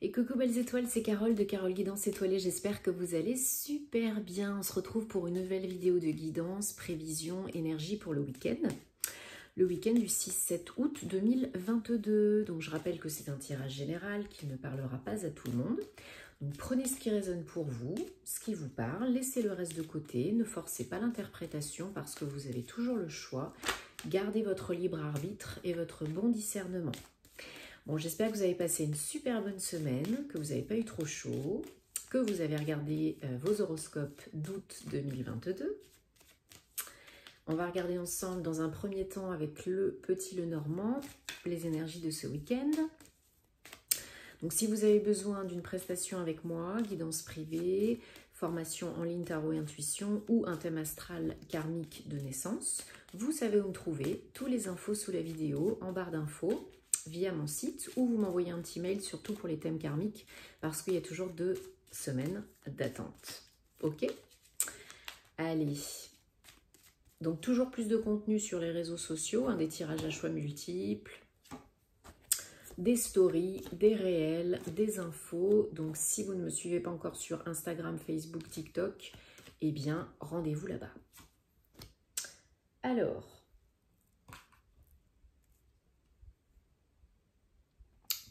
Et coucou belles étoiles, c'est Carole de Carole Guidance Étoilée, j'espère que vous allez super bien. On se retrouve pour une nouvelle vidéo de guidance, prévision, énergie pour le week-end. Le week-end du 6-7 août 2022. Donc je rappelle que c'est un tirage général qui ne parlera pas à tout le monde. Donc prenez ce qui résonne pour vous, ce qui vous parle, laissez le reste de côté, ne forcez pas l'interprétation parce que vous avez toujours le choix. Gardez votre libre arbitre et votre bon discernement. Bon, j'espère que vous avez passé une super bonne semaine, que vous n'avez pas eu trop chaud, que vous avez regardé vos horoscopes d'août 2022. On va regarder ensemble dans un premier temps avec le petit Lenormand, les énergies de ce week-end. Donc si vous avez besoin d'une prestation avec moi, guidance privée, formation en ligne tarot et intuition ou un thème astral karmique de naissance, vous savez où me trouver, tous les infos sous la vidéo, en barre d'infos, via mon site, ou vous m'envoyez un petit mail, surtout pour les thèmes karmiques, parce qu'il y a toujours 2 semaines d'attente. Ok? Allez. Donc toujours plus de contenu sur les réseaux sociaux, des tirages à choix multiples, des stories, des réels, des infos. Donc si vous ne me suivez pas encore sur Instagram, Facebook, TikTok, eh bien rendez-vous là-bas. Alors,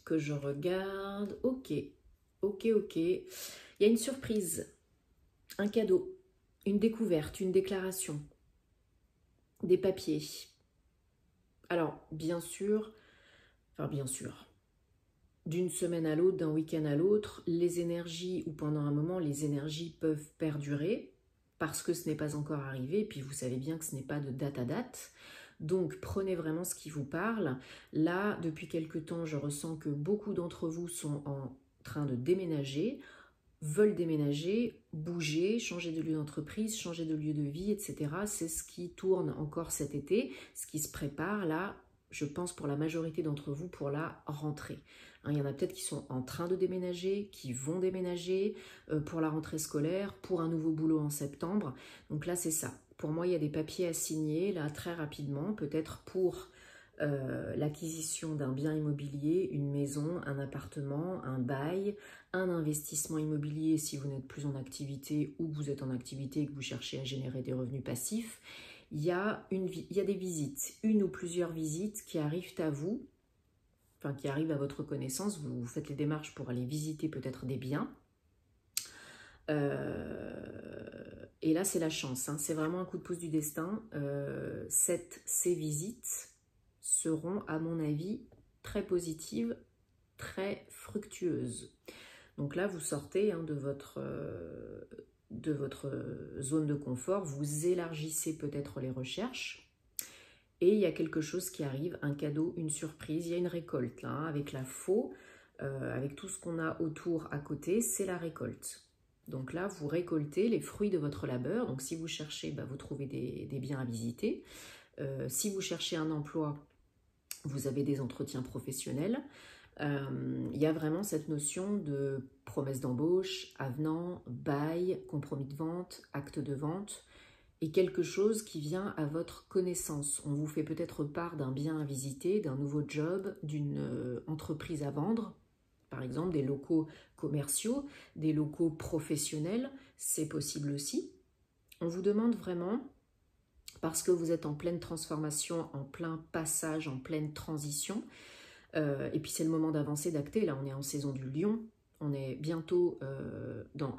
que je regarde, ok. Il y a une surprise, un cadeau, une découverte, une déclaration, des papiers. Alors, bien sûr, d'une semaine à l'autre, d'un week-end à l'autre, les énergies, ou pendant un moment, les énergies peuvent perdurer parce que ce n'est pas encore arrivé, et puis vous savez bien que ce n'est pas de date à date. Donc, prenez vraiment ce qui vous parle. Là, depuis quelque temps, je ressens que beaucoup d'entre vous sont en train de déménager, veulent déménager, bouger, changer de lieu d'entreprise, changer de lieu de vie, etc. C'est ce qui tourne encore cet été, ce qui se prépare là, je pense pour la majorité d'entre vous, pour la rentrée. Il y en a peut-être qui sont en train de déménager, qui vont déménager pour la rentrée scolaire, pour un nouveau boulot en septembre. Donc là, c'est ça. Pour moi, il y a des papiers à signer, là, très rapidement, peut-être pour l'acquisition d'un bien immobilier, une maison, un appartement, un bail, un investissement immobilier si vous n'êtes plus en activité ou que vous êtes en activité et que vous cherchez à générer des revenus passifs. Il y a des visites, une ou plusieurs visites qui arrivent à vous, enfin qui arrivent à votre connaissance. Vous faites les démarches pour aller visiter peut-être des biens. Et là, c'est la chance, c'est vraiment un coup de pouce du destin. Ces visites seront, à mon avis, très positives, très fructueuses. Donc là, vous sortez de votre zone de confort, vous élargissez peut-être les recherches, et il y a quelque chose qui arrive, un cadeau, une surprise, il y a une récolte, là, avec la faux, avec tout ce qu'on a autour à côté, c'est la récolte. Donc là, vous récoltez les fruits de votre labeur. Donc si vous cherchez, vous trouvez des biens à visiter. Si vous cherchez un emploi, vous avez des entretiens professionnels. Il y a vraiment cette notion de promesse d'embauche, avenant, bail, compromis de vente, acte de vente, et quelque chose qui vient à votre connaissance. On vous fait peut-être part d'un bien à visiter, d'un nouveau job, d'une entreprise à vendre, par exemple des locaux commerciaux, des locaux professionnels, c'est possible aussi. On vous demande vraiment, parce que vous êtes en pleine transformation, en plein passage, en pleine transition, et puis c'est le moment d'avancer, d'acter. Là, on est en saison du lion, on est bientôt dans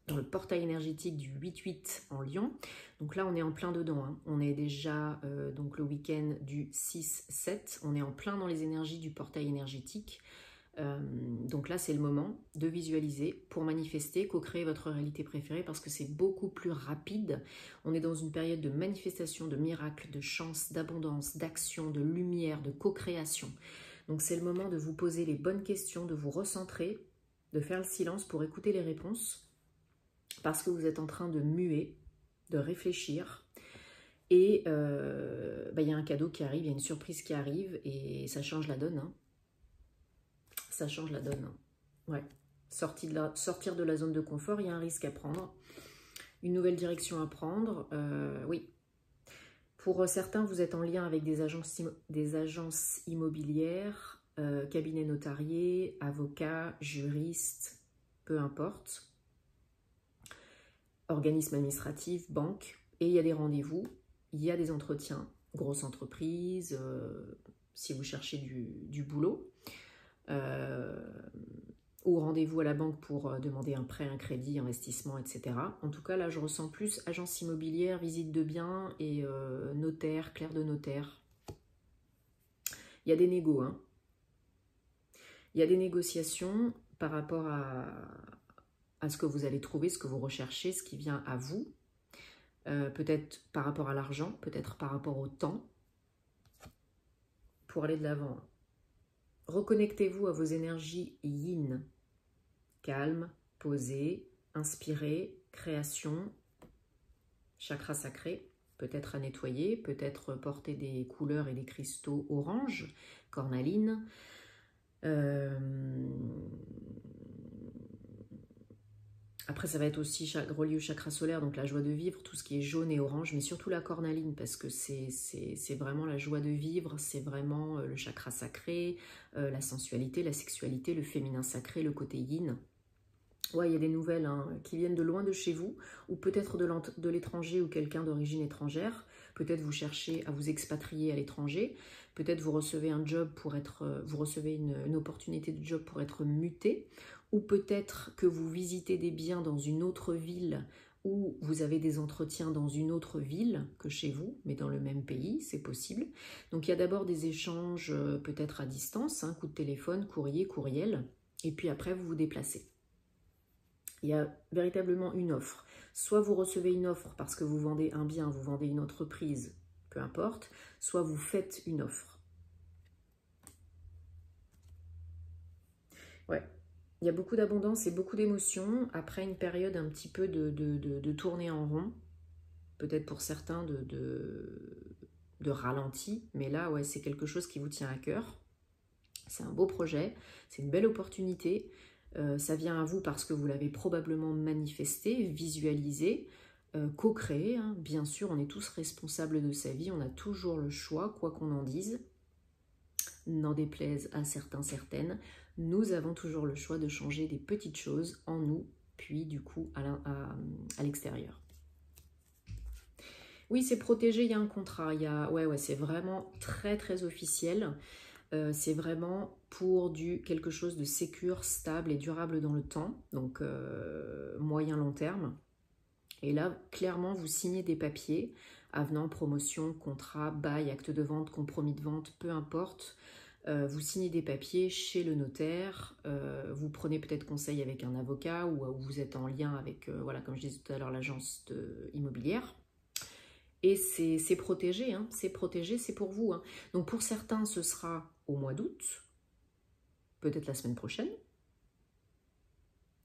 le portail énergétique du 8-8 en lion. Donc là, on est en plein dedans. On est déjà donc le week-end du 6-7. On est en plein dans les énergies du portail énergétique. Donc là, c'est le moment de visualiser pour manifester, co-créer votre réalité préférée parce que c'est beaucoup plus rapide. On est dans une période de manifestation, de miracles, de chance, d'abondance, d'action, de lumière, de co-création. Donc c'est le moment de vous poser les bonnes questions, de vous recentrer, de faire le silence pour écouter les réponses parce que vous êtes en train de muer, de réfléchir. Et il y a un cadeau qui arrive, il y a une surprise qui arrive et ça change la donne. Ça change la donne. Ouais. Sortir de la zone de confort, il y a un risque à prendre. Une nouvelle direction à prendre. Oui. Pour certains, vous êtes en lien avec des agences immobilières, cabinet notarié, avocat, juriste, peu importe, organisme administratif, banque, et il y a des rendez-vous, il y a des entretiens, grosse entreprise, si vous cherchez du boulot, ou rendez-vous à la banque pour demander un prêt, un crédit, investissement, etc. En tout cas, là, je ressens plus agence immobilière, visite de biens et notaire, clerc de notaire. Il y a des négos, hein. Il y a des négociations par rapport à ce que vous allez trouver, ce que vous recherchez, ce qui vient à vous. Peut-être par rapport à l'argent, peut-être par rapport au temps, pour aller de l'avant. Reconnectez-vous à vos énergies yin. Calme, posé, inspiré, création, chakra sacré, peut-être à nettoyer, peut-être porter des couleurs et des cristaux orange, cornaline. Après, ça va être aussi relié au chakra solaire, donc la joie de vivre, tout ce qui est jaune et orange, mais surtout la cornaline, parce que c'est vraiment la joie de vivre, c'est vraiment le chakra sacré, la sensualité, la sexualité, le féminin sacré, le côté yin. Ouais, il y a des nouvelles hein, qui viennent de loin de chez vous, ou peut-être de l'étranger ou quelqu'un d'origine étrangère. Peut-être vous cherchez à vous expatrier à l'étranger. Peut-être vous recevez un job pour être, vous recevez une opportunité de job pour être muté. Ou peut-être que vous visitez des biens dans une autre ville ou vous avez des entretiens dans une autre ville que chez vous, mais dans le même pays, c'est possible. Donc il y a d'abord des échanges peut-être à distance, hein, coup de téléphone, courrier, courriel, et puis après vous vous déplacez. Il y a véritablement une offre. Soit vous recevez une offre parce que vous vendez un bien, vous vendez une entreprise, peu importe, soit vous faites une offre. Ouais, il y a beaucoup d'abondance et beaucoup d'émotions après une période un petit peu de tournée en rond. Peut-être pour certains de ralenti, mais là, ouais, c'est quelque chose qui vous tient à cœur. C'est un beau projet, c'est une belle opportunité. Ça vient à vous parce que vous l'avez probablement manifesté, visualisé, co-créé. Hein. Bien sûr, on est tous responsables de sa vie, on a toujours le choix, quoi qu'on en dise. N'en déplaise à certains, certaines, nous avons toujours le choix de changer des petites choses en nous, puis du coup à l'extérieur. Oui, c'est protégé, il y a un contrat, ouais, c'est vraiment très très officiel. C'est vraiment pour quelque chose de sécure, stable et durable dans le temps, donc moyen-long terme. Et là, clairement, vous signez des papiers, avenant, promotion, contrat, bail, acte de vente, compromis de vente, peu importe. Vous signez des papiers chez le notaire, vous prenez peut-être conseil avec un avocat ou vous êtes en lien avec, voilà, comme je disais tout à l'heure, l'agence immobilière. Et c'est protégé, hein, c'est pour vous. Hein. Donc pour certains, ce sera au mois d'août, peut-être la semaine prochaine.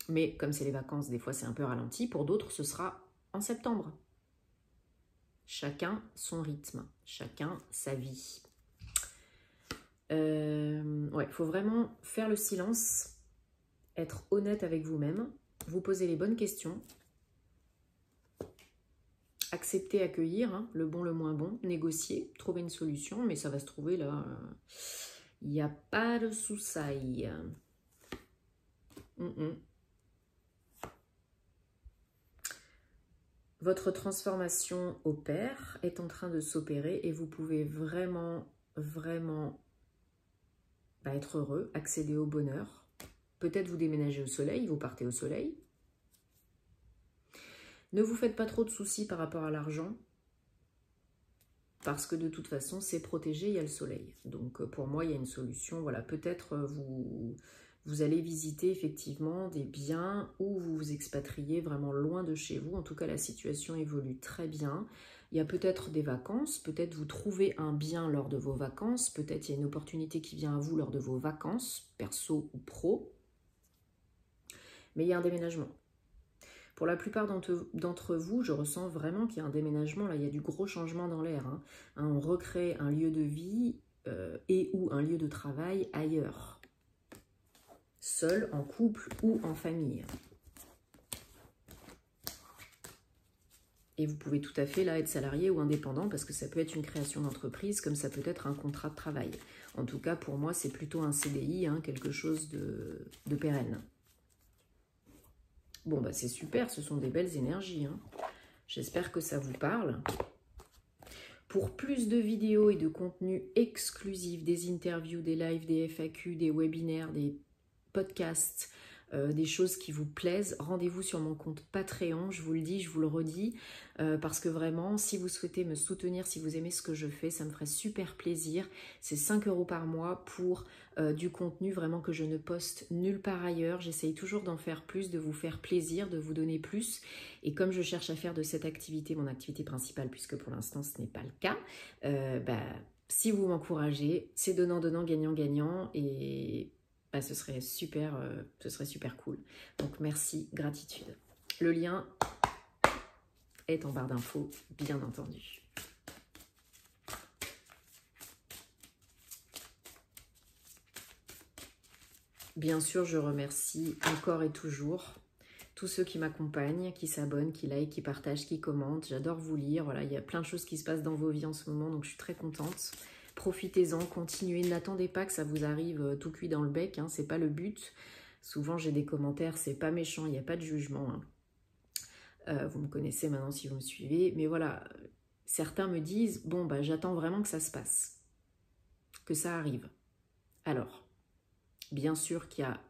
Mais comme c'est les vacances, des fois c'est un peu ralenti. Pour d'autres, ce sera en septembre. Chacun son rythme, chacun sa vie. Ouais, il faut vraiment faire le silence, être honnête avec vous-même, vous poser les bonnes questions, accepter, accueillir, hein, le bon, le moins bon, négocier, trouver une solution, mais ça va se trouver là. Il n'y a pas de souci. Votre transformation opère, est en train de s'opérer et vous pouvez vraiment, vraiment être heureux, accéder au bonheur. Peut-être vous déménagez au soleil, vous partez au soleil. Ne vous faites pas trop de soucis par rapport à l'argent, parce que de toute façon, c'est protégé, il y a le soleil. Donc pour moi, il y a une solution. Voilà, peut-être vous allez visiter effectivement des biens où vous vous expatriez vraiment loin de chez vous. En tout cas, la situation évolue très bien. Il y a peut-être des vacances, peut-être vous trouvez un bien lors de vos vacances, peut-être il y a une opportunité qui vient à vous lors de vos vacances, perso ou pro. Mais il y a un déménagement. Pour la plupart d'entre vous, je ressens vraiment qu'il y a un déménagement. Là, il y a du gros changement dans l'air. Hein. On recrée un lieu de vie et ou un lieu de travail ailleurs. Seul, en couple ou en famille. Et vous pouvez tout à fait là être salarié ou indépendant parce que ça peut être une création d'entreprise comme ça peut être un contrat de travail. En tout cas, pour moi, c'est plutôt un CDI, hein, quelque chose de pérenne. Bon, bah c'est super, ce sont des belles énergies. Hein. J'espère que ça vous parle. Pour plus de vidéos et de contenus exclusifs, des interviews, des lives, des FAQ, des webinaires, des podcasts, des choses qui vous plaisent, rendez-vous sur mon compte Patreon, je vous le dis, je vous le redis, parce que vraiment, si vous souhaitez me soutenir, si vous aimez ce que je fais, ça me ferait super plaisir. C'est 5 € par mois pour du contenu vraiment que je ne poste nulle part ailleurs. J'essaye toujours d'en faire plus, de vous faire plaisir, de vous donner plus. Et comme je cherche à faire de cette activité mon activité principale, puisque pour l'instant ce n'est pas le cas, si vous m'encouragez, c'est donnant-donnant, gagnant-gagnant, et bah, ce serait super cool. Donc merci, gratitude. Le lien est en barre d'infos, bien entendu. Bien sûr, je remercie encore et toujours tous ceux qui m'accompagnent, qui s'abonnent, qui like, qui partagent, qui commentent. J'adore vous lire. Voilà, il y a plein de choses qui se passent dans vos vies en ce moment, donc je suis très contente. Profitez-en, continuez. N'attendez pas que ça vous arrive tout cuit dans le bec. Hein, c'est pas le but. Souvent, j'ai des commentaires, c'est pas méchant, il n'y a pas de jugement. Hein. Vous me connaissez maintenant si vous me suivez. Mais voilà, certains me disent, bon, bah, j'attends vraiment que ça se passe, que ça arrive. Alors, bien sûr qu'il y a,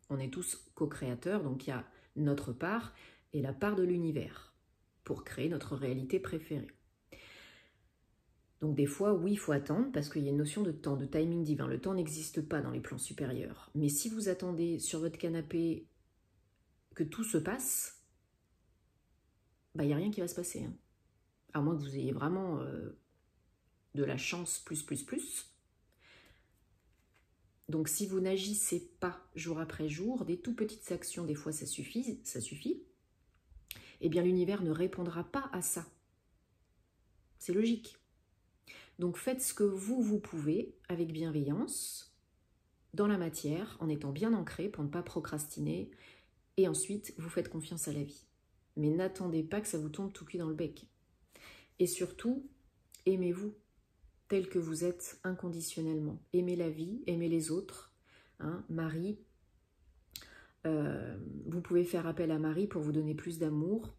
on est tous co-créateurs, donc il y a notre part et la part de l'univers pour créer notre réalité préférée. Donc des fois, oui, il faut attendre parce qu'il y a une notion de temps, de timing divin. Le temps n'existe pas dans les plans supérieurs. Mais si vous attendez sur votre canapé que tout se passe, bah, il n'y a rien qui va se passer. Hein. À moins que vous ayez vraiment de la chance plus. Donc si vous n'agissez pas jour après jour, des tout petites actions, des fois ça suffit, eh bien l'univers ne répondra pas à ça. C'est logique. Donc faites ce que vous pouvez avec bienveillance, dans la matière, en étant bien ancré pour ne pas procrastiner, et ensuite vous faites confiance à la vie. Mais n'attendez pas que ça vous tombe tout cuit dans le bec. Et surtout, aimez-vous tel que vous êtes inconditionnellement. Aimez la vie, aimez les autres. Hein, Marie, vous pouvez faire appel à Marie pour vous donner plus d'amour,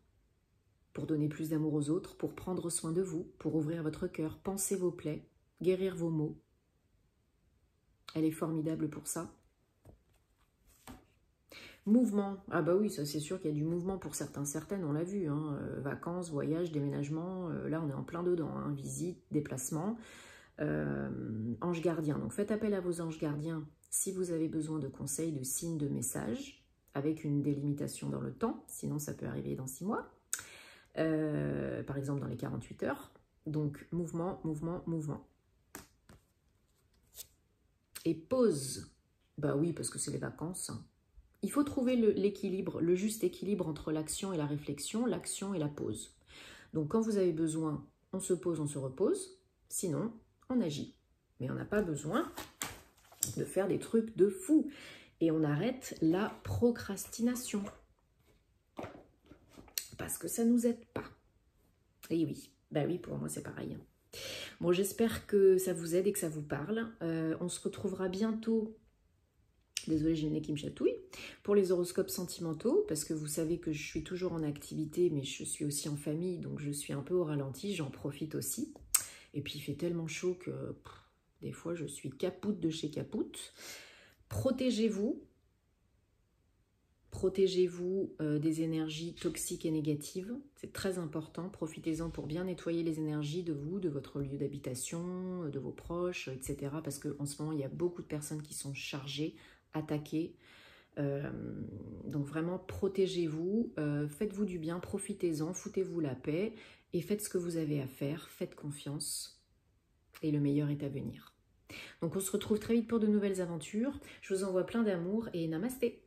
pour donner plus d'amour aux autres, pour prendre soin de vous, pour ouvrir votre cœur, penser vos plaies, guérir vos maux. Elle est formidable pour ça. Mouvement, ah bah oui, ça c'est sûr qu'il y a du mouvement pour certaines, on l'a vu, hein, vacances, voyages, déménagement, là on est en plein dedans, hein, visite, déplacement, anges gardiens. Donc faites appel à vos anges gardiens si vous avez besoin de conseils, de signes, de messages, avec une délimitation dans le temps, sinon ça peut arriver dans 6 mois. Par exemple dans les 48 heures. Donc mouvement. Et pause. Bah oui, parce que c'est les vacances. Il faut trouver l'équilibre, le juste équilibre entre l'action et la réflexion, l'action et la pause. Donc quand vous avez besoin, on se pose, on se repose. Sinon, on agit. Mais on n'a pas besoin de faire des trucs de fou. Et on arrête la procrastination. Parce que ça ne nous aide pas. Et oui, bah oui, pour moi c'est pareil. Bon, j'espère que ça vous aide et que ça vous parle. On se retrouvera bientôt, désolée j'ai le nez qui me chatouille, pour les horoscopes sentimentaux, parce que vous savez que je suis toujours en activité, mais je suis aussi en famille, donc je suis un peu au ralenti, j'en profite aussi. Et puis il fait tellement chaud que des fois je suis capoute de chez capoute. Protégez-vous. Protégez-vous des énergies toxiques et négatives, c'est très important. Profitez-en pour bien nettoyer les énergies de vous, de votre lieu d'habitation, de vos proches, etc. Parce qu'en ce moment, il y a beaucoup de personnes qui sont chargées, attaquées. Donc vraiment, protégez-vous, faites-vous du bien, profitez-en, foutez-vous la paix et faites ce que vous avez à faire, faites confiance et le meilleur est à venir. Donc on se retrouve très vite pour de nouvelles aventures. Je vous envoie plein d'amour et namasté.